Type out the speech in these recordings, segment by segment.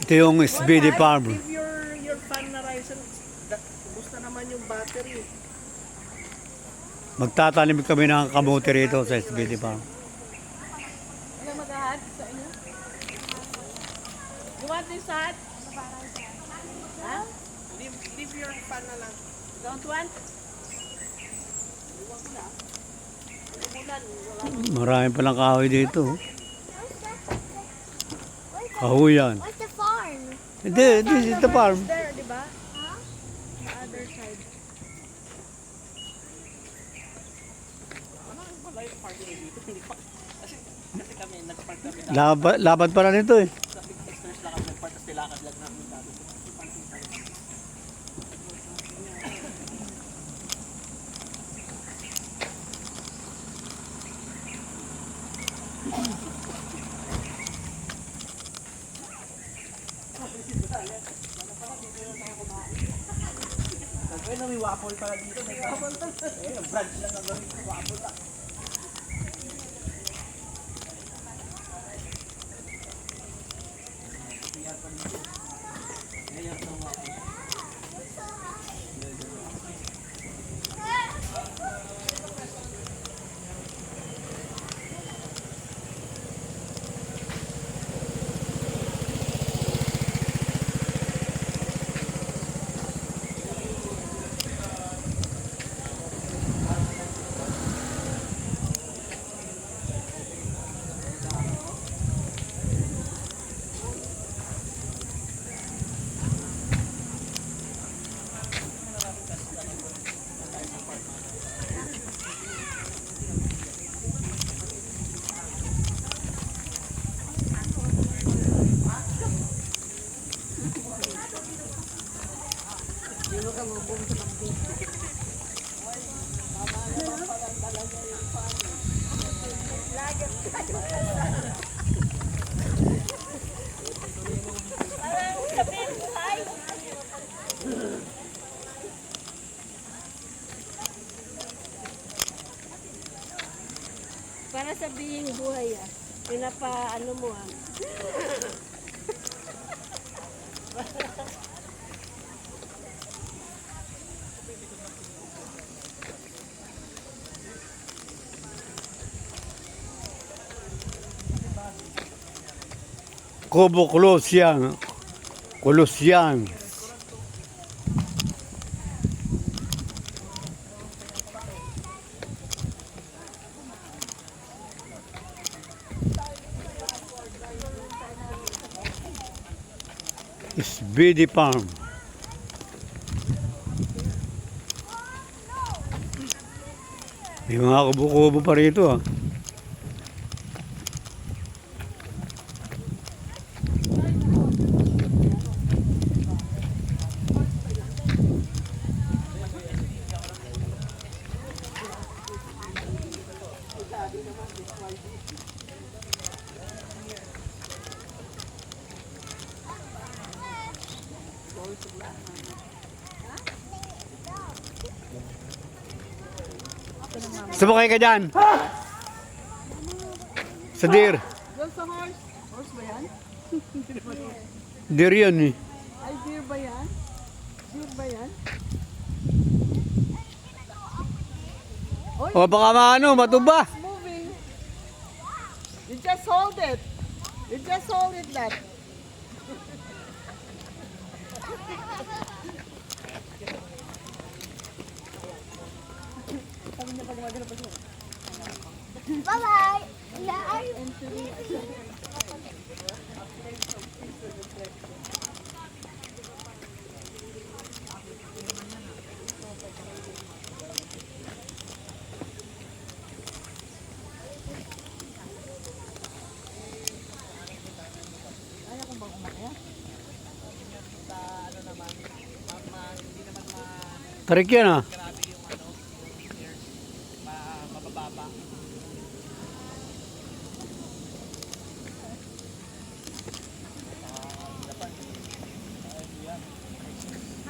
Ito yung SBD Farm. Leave your fan na Ryzen. Kumusta naman yung battery? Magtatanim kami ng kamote rito sa SBD Farm. Ano mag-ahat sa inyo? You want this hat? Ha? Leave your fan na lang. Don't want? Marami palang kahoy dito. Kahoy yan. What's the farm? Hindi, this is the farm. There, di ba? The other side. Wala yung parking dito. Hindi pa. Kasi kami, nagpark kami. Laban pala nito eh. Sa big express lang kami nagpark. Tapos nilakad lang namin dati. Ay, may waffle pala dito. May waffle pala. Eh, branch lang ang gawin. Waffle lang. Para sabihin buhay ah. Pinapa-ano mo ah. Kubo Kolosyan. Kolosyan. SBD Farm. May mga kubo-kubo pa rito ah. Sumakay ka dyan. Sa deer. Doon sa horse. Horse ba yan? Deer yun eh. Ay, deer ba yan? Deer ba yan? O baka maano, matuba. It's moving. You just hold it. You just hold it that. Bye-bye. Yeah. Tarik yan ah.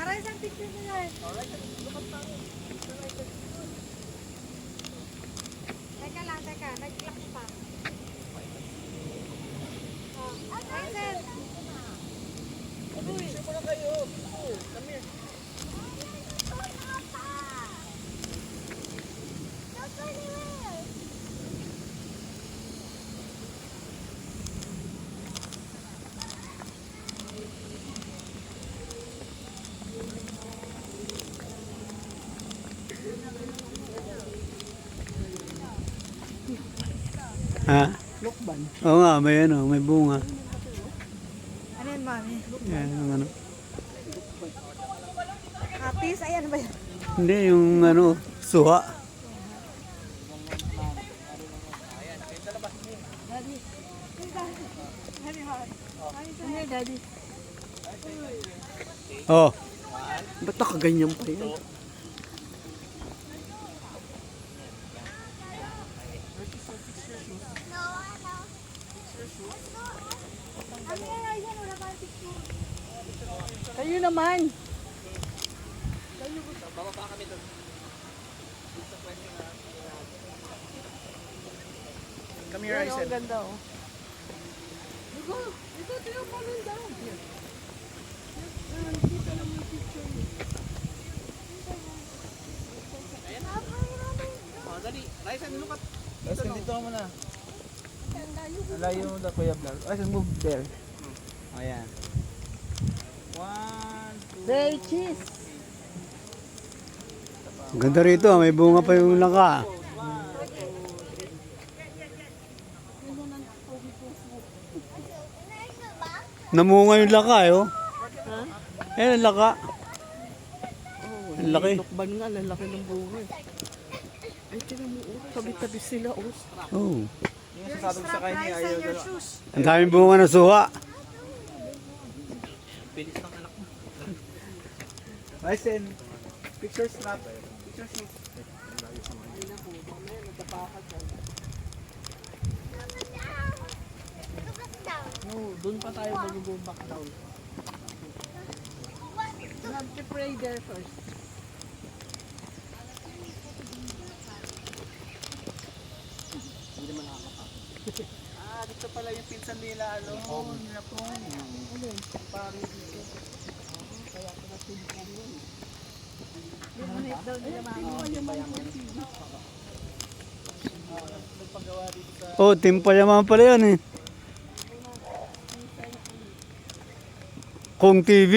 Aray, isang picture nila eh. Teka lang, teka. Nag-clock pa. Oh, Ryzen. kayo. Oh, come here. Ha? Lukban. Oo nga, may ano, may bunga. Ano yan, mami? Yan, yung ano. Kapis, ayan ba yan? Hindi, yung ano, suha. Ano yan, daddy? Oh, Ba't nakaganyan pa yan? No, ano? Ano yan, yan, wala pa picture. Kayo naman. Come here, Yan, I oh, said. ganda oh. Ito, tiyo pa rin daw. Dali. Ryzen, look at. Ryzen, dito ka muna. Alayo mo na Kuya Vlog. Ryzen, move there. Ayan. 1, 2, Say cheese. ganda rito, may bunga pa yung langka. Namunga yung langka, eh, oh. Ha? Eh, ang langka. Oh, Ang laki. Lukban nga, lalaki ng bunga. Ay, tinan mo, oh. Tabi-tabi sila, oh. Oh. yung sasabi ko sa kanya, ayaw dala. Ang daming bunga ng suha. Bilis ng anak mo. Ryzen, picture snap. Picture shoot. No, doon pa tayo mag-go back down. You have to pray there first. Dito pala yung pinsan nila, ano, nila po. Pare dito. Oh, timpa yaman pala yan, eh. Kung TV.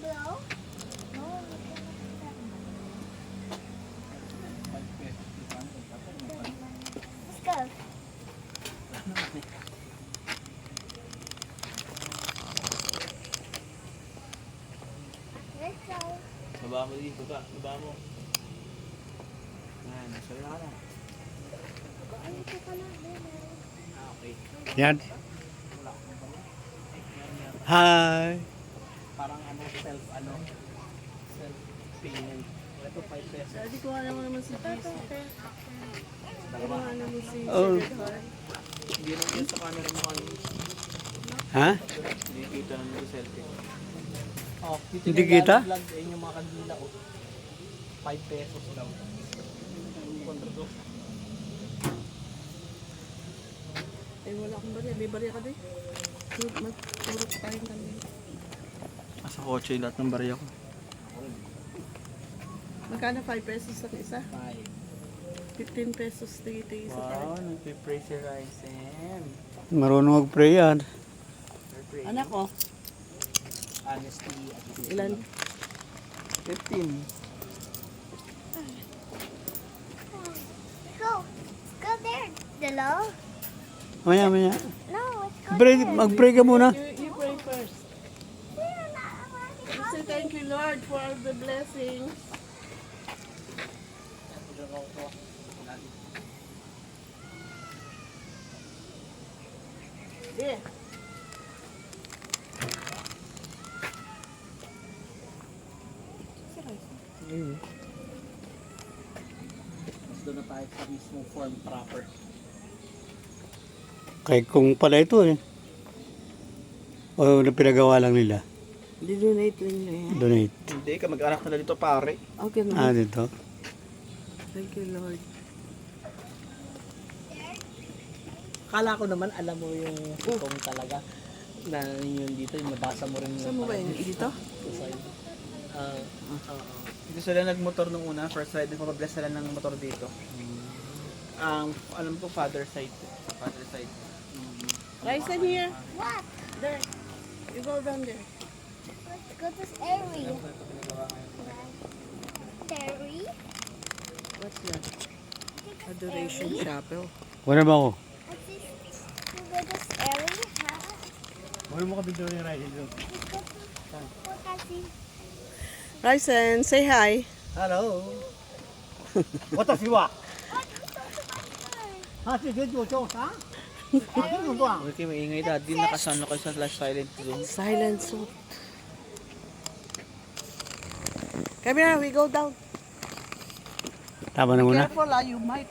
Hello? No. Let's go. Let's go. Baba mo dito ka, baba mo. Yan, sorry na ka na. Ano ito ka na? Okay. Yan. Hi. Parang ano, self-payment. Ito 5 pesos. Daddy, kuha naman si Jesus. Kuha naman si Oh. Sacred Heart. Hindi naman yun sa camera mo kami. Ha? Hindi kita naman yung selfie. Oh, Hindi kita? Vlog, ayun yung mga kandila ko. 5 pesos daw. Kontrado. Eh, wala akong barya. May barya ka din. Magturok tayong kami. Sa kotse lahat ng barya ko. Magkano 5 pesos ang isa? 5. 15 pesos tigi-tigi sa tayo. Wow, nagpipray si Ryzen. Marunong mag-pray yan. Anak ko, Honesty. ilan? 15. Go. Go there. Hello? Maya, maya. No, let's go Pray, there. mag-pray ka muna. You pray first. Say thank you, Lord, for all the blessings. Yeah. Doon na tayo sa mismong form proper. Kay kung pala ito, eh. O pinagawa lang nila. Dinonate lang niya yan. Donate. Hindi ka mag-anak na dito pare. Okay Ah, na. dito. Thank you, Lord. Akala ko naman alam mo yung kung talaga na yun dito, yung nabasa mo rin Saan mo ba yun? Dito? Dito sila nagmotor nung una, first ride, nagpapabless sila ng motor dito. Ang alam ko father side. Father side. Ryzen here. What? There. You go down there. Let's go to Terry. Terry? What's that? Adoration Chapel. Wala ba ako? What's this? You go to Terry? Huh? Wala mo ka video yung ride doon. Let's go to Pokasi. Ryzen, say hi. Hello! Wata siwa. What? Let's go to my car. Ha, sige, Jojo, ha? Okay, maingay dad. Di nakasano kayo sa flash silent zone. Silent soup. Come here, we go down. Tama na muna. Careful, you might